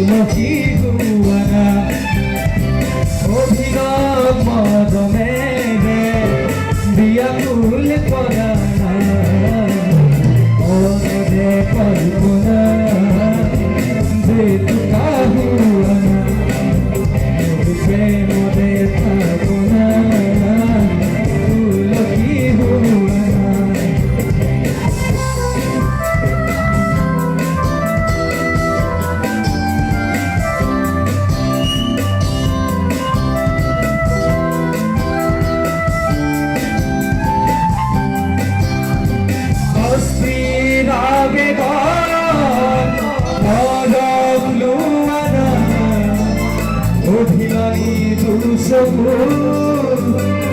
কি হুয়ানা অভিনব মদমে দিয়া ফুল পরানা ওরে কল্পনা যে তুকা হুয়ানা প্রেম দে থাকনা ফুল কি হুয়ানা অভিমানী দুসপুর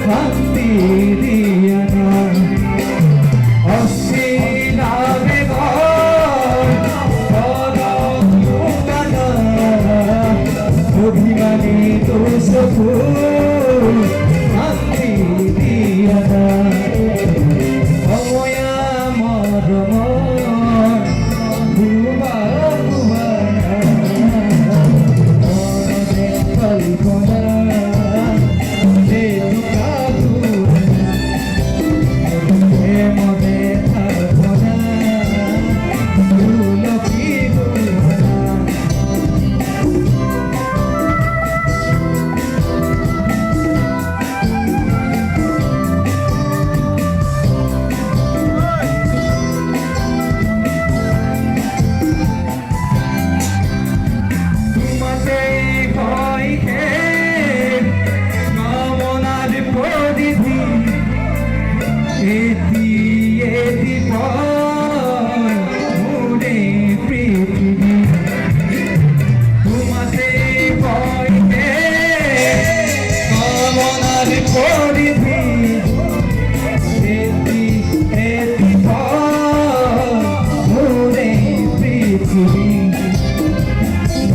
শান্তি দিয়ানা অশ্বিন আবেগন অভিমানী দুসপুর শান্তি দিয়ানা অময়া মরমন ভুবা কল্পনা যে তুকা প্রেম দে থাকনা ফুল কি হুয়ানা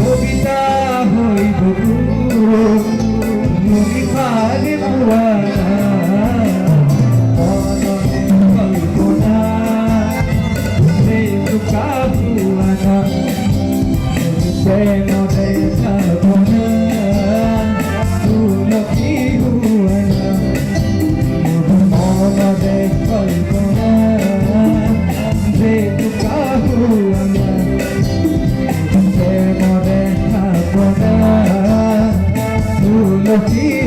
কবিতা হইব তুমি ভাগে পুয়ানা কল্পনা যে তুকা হুয়ানা প্রেম দে থাকনা ফুল কি হুয়ানা মন দে কল্পনা যে তুকা হুয়ানা প্রেম দে থাকনা ফুল কি